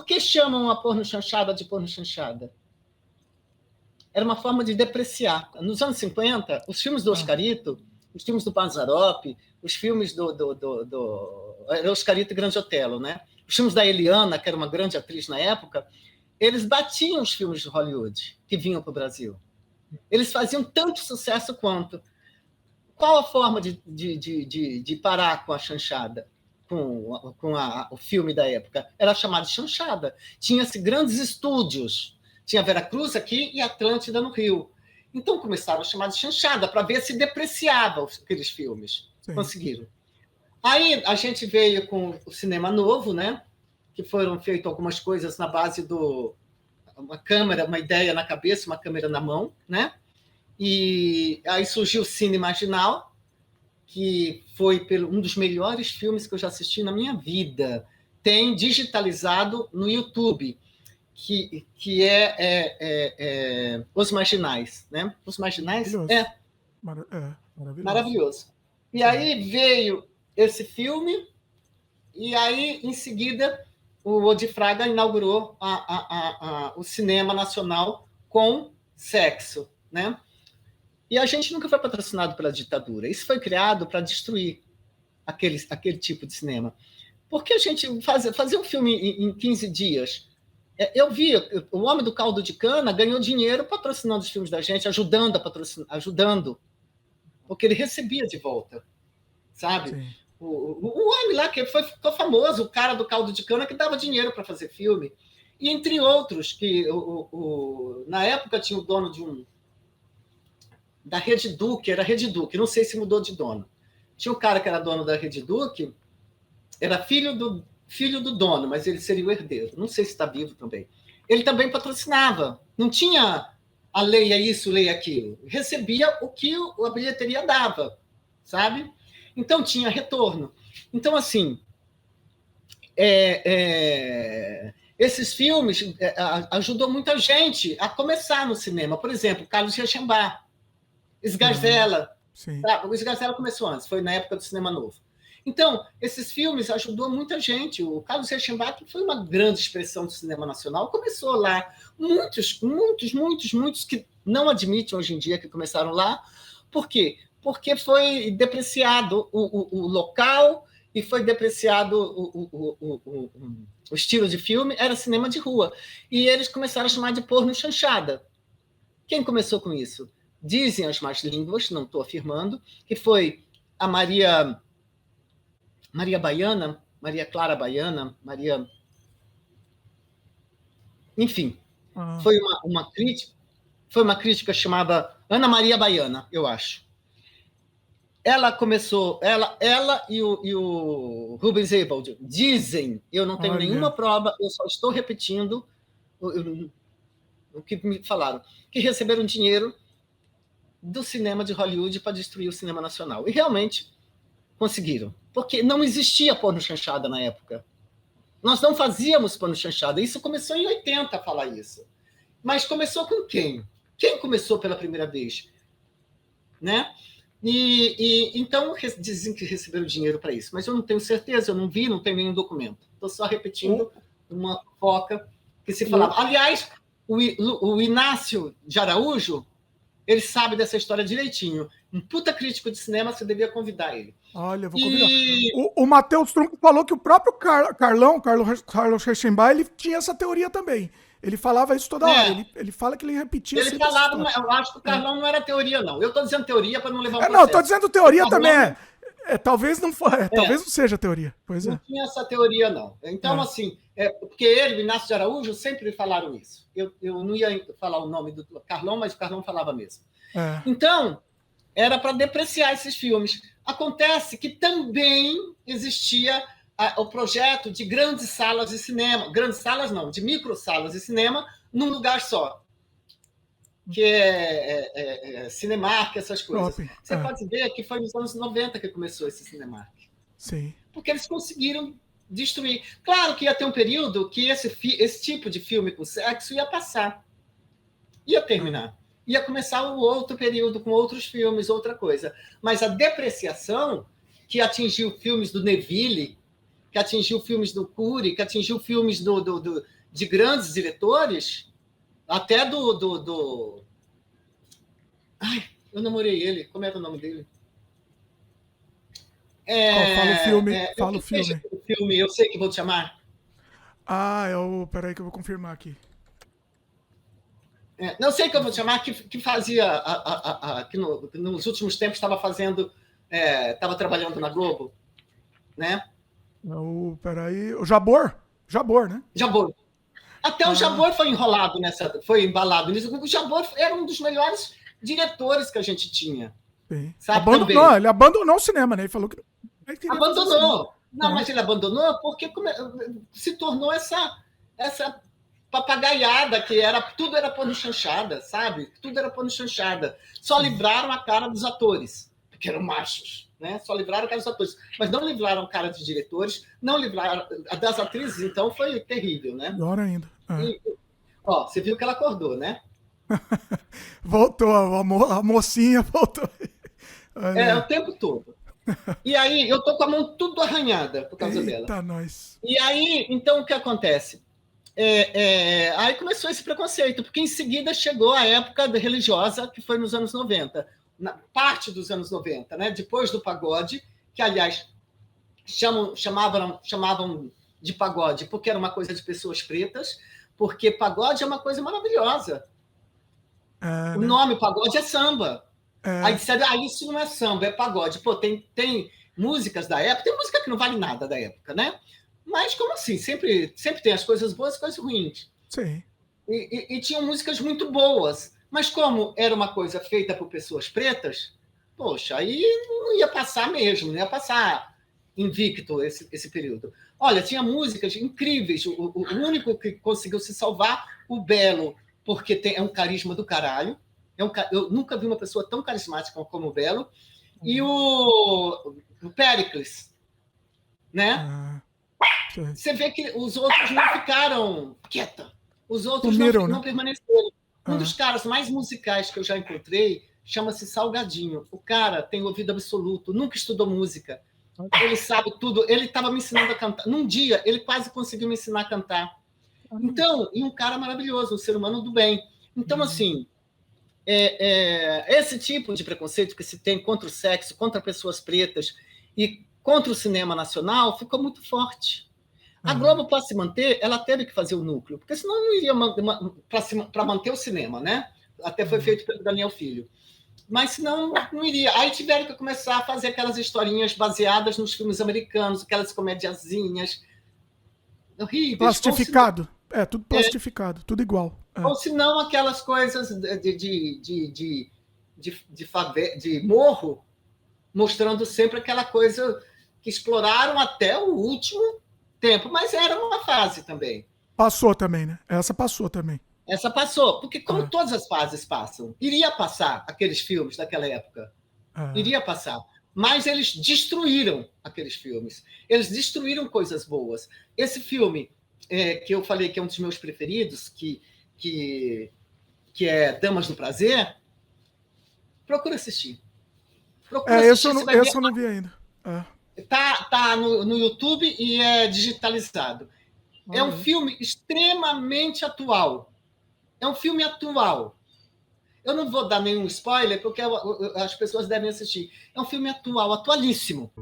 Por que chamam a pornochanchada de pornochanchada? Era uma forma de depreciar. Nos anos 50, os filmes do Oscarito, os filmes do Mazzaropi, os filmes era Oscarito e Grande Otelo, né? Os filmes da Eliana, que era uma grande atriz na época, eles batiam os filmes de Hollywood que vinham para o Brasil. Eles faziam tanto sucesso quanto. Qual a forma de parar com a chanchada, com o filme da época? Era chamado de chanchada. Tinha-se grandes estúdios. Tinha Veracruz aqui e Atlântida no Rio. Então começaram a chamar de chanchada para ver se depreciava aqueles filmes. Sim. Conseguiram. Aí a gente veio com o cinema novo, né? Que foram feitas algumas coisas na base uma câmera, uma ideia na cabeça, uma câmera na mão, né? E aí surgiu o Cine Marginal, que foi um dos melhores filmes que eu já assisti na minha vida. Tem digitalizado no YouTube, que é Os Marginais, né? Os Marginais maravilhoso. Maravilhoso. E aí veio esse filme, e aí, em seguida, o Odi Fraga inaugurou o cinema nacional com sexo, né? E a gente nunca foi patrocinado pela ditadura. Isso foi criado para destruir aquele tipo de cinema. Porque a gente fazia um filme em 15 dias. Eu vi, o Homem do Caldo de Cana ganhou dinheiro patrocinando os filmes da gente, ajudando, porque ele recebia de volta, sabe? O homem lá que ficou famoso, o cara do Caldo de Cana, que dava dinheiro para fazer filme. E entre outros, que na época tinha o dono da Rede Duque, era Rede Duque, não sei se mudou de dono. Tinha um cara que era dono da Rede Duque, era filho do dono, mas ele seria o herdeiro. Não sei se está vivo também. Ele também patrocinava. Não tinha a lei é isso, lei é aquilo. Recebia o que a bilheteria dava, sabe? Então tinha retorno. Então, assim, esses filmes ajudou muita gente a começar no cinema. Por exemplo, Carlos Reichenbach, Esgarzela. O Esgarzela começou antes, foi na época do Cinema Novo. Então, esses filmes ajudou muita gente. O Carlos Reichenbach foi uma grande expressão do cinema nacional. Começou lá. Muitos que não admitem hoje em dia que começaram lá. Por quê? Porque foi depreciado o local e foi depreciado o estilo de filme. Era cinema de rua. E eles começaram a chamar de porno-chanchada. Quem começou com isso? Dizem as más línguas, não estou afirmando, que foi a Maria Baiana, Maria Clara Baiana, enfim, foi uma crítica chamada Ana Maria Baiana, eu acho. Ela começou, ela e o Rubens Eibald dizem, eu não tenho nenhuma prova, eu só estou repetindo o que me falaram, que receberam dinheiro do cinema de Hollywood para destruir o cinema nacional. E realmente conseguiram. Porque não existia porno-chanchada na época. Nós não fazíamos porno-chanchada. Isso começou em 80 a falar isso. Mas começou com quem? Quem começou pela primeira vez? Né? Então, dizem que receberam dinheiro para isso. Mas eu não tenho certeza, eu não vi, não tenho nenhum documento. Estou só repetindo uma foca que se falava. Aliás, o Inácio de Araújo, ele sabe dessa história direitinho. Um puta crítico de cinema, você devia convidar ele. Olha, eu vou convidar. O Matheus Trunco falou que o próprio Carlos Reichenbach, ele tinha essa teoria também. Ele falava isso toda hora. Ele fala que ele repetia Ele falava, eu acho que o Carlão não era teoria, não. Eu estou dizendo teoria para não levar um processo. Não, estou dizendo teoria também. Talvez não talvez não seja teoria. Pois não tinha essa teoria, não. Então, assim, porque ele, o Inácio de Araújo, sempre falaram isso. Eu não ia falar o nome do Carlão, mas o Carlão falava mesmo. Então, era para depreciar esses filmes. Acontece que também existia o projeto de grandes salas de cinema, grandes salas não, de micro salas de cinema, num lugar só, que é Cinemark, essas coisas. Você pode ver que foi nos anos 90 que começou esse Cinemark. Sim. Porque eles conseguiram destruir. Claro que ia ter um período que esse tipo de filme com sexo ia passar, ia terminar. Ia começar um outro período com outros filmes, outra coisa. Mas a depreciação que atingiu filmes do Neville, que atingiu filmes do Cury, que atingiu filmes de grandes diretores, até do... Ai, eu namorei ele. Como era o nome dele? Fala o filme. Fala o filme. Eu sei que vou te chamar. Peraí que eu vou confirmar aqui. Não sei que eu vou te chamar, que fazia... que nos últimos tempos estava fazendo... Estava trabalhando na Globo, né? Peraí. O Jabor? Jabor, né? Jabor. Até o Jabor foi enrolado foi embalado nisso. O Jabor era um dos melhores diretores que a gente tinha. Sabe, ele abandonou o cinema, né? Ele falou que abandonou. Não, mas ele abandonou porque se tornou essa papagaiada que tudo era pano chanchada, sabe? Tudo era pano chanchada. Só livraram a cara dos atores, porque eram machos, né? Só livraram a cara dos atores, mas não livraram a cara dos diretores, não livraram a das atrizes, então foi terrível, né? Pior ainda. Você viu que ela acordou, né? Voltou, a mocinha voltou. O tempo todo. E aí, eu tô com a mão tudo arranhada por causa dela. Eita, nós. E aí, então, o que acontece? Aí começou esse preconceito, porque em seguida chegou a época religiosa, que foi nos anos 90, parte dos anos 90, né? Depois do pagode, que, aliás, chamavam de pagode porque era uma coisa de pessoas pretas, porque pagode é uma coisa maravilhosa. O nome pagode é samba. Aí disseram, isso não é samba, é pagode. Pô, tem músicas da época, tem música que não vale nada da época, né? Mas como assim? Sempre tem as coisas boas e coisas ruins. Sim. E tinham músicas muito boas. Mas como era uma coisa feita por pessoas pretas, poxa, aí não ia passar mesmo, não ia passar invicto esse período. Olha, tinha músicas incríveis. O único que conseguiu se salvar, o Belo, porque é um carisma do caralho. Eu nunca vi uma pessoa tão carismática como o Belo. E o Péricles, né? Você vê que os outros não ficaram quieta. Os outros não permaneceram. Um dos caras mais musicais que eu já encontrei chama-se Salgadinho. O cara tem ouvido absoluto, nunca estudou música. Ele sabe tudo. Ele estava me ensinando a cantar. Num dia, ele quase conseguiu me ensinar a cantar. Então, e um cara maravilhoso, um ser humano do bem. Então, assim, esse tipo de preconceito que se tem contra o sexo, contra pessoas pretas e contra o cinema nacional ficou muito forte. A Globo, para se manter, ela teve que fazer o núcleo, porque senão não iria para manter o cinema, né? Até foi feito pelo Daniel Filho. Mas senão não iria. Aí tiveram que começar a fazer aquelas historinhas baseadas nos filmes americanos, aquelas comediazinhas horríveis. Plastificado. Tudo plastificado, tudo igual. Ou se não, aquelas coisas de morro, mostrando sempre aquela coisa que exploraram até o último tempo, mas era uma fase também. Passou também, né? Essa passou também. Essa passou, porque como todas as fases passam, iria passar aqueles filmes daquela época. Iria passar. Mas eles destruíram aqueles filmes. Eles destruíram coisas boas. Esse filme, que eu falei que é um dos meus preferidos, que é Damas do Prazer, procura assistir. Esse eu não vi ainda. Tá no YouTube e é digitalizado. É um filme extremamente atual. É um filme atual. Eu não vou dar nenhum spoiler, porque as pessoas devem assistir. É um filme atual, atualíssimo.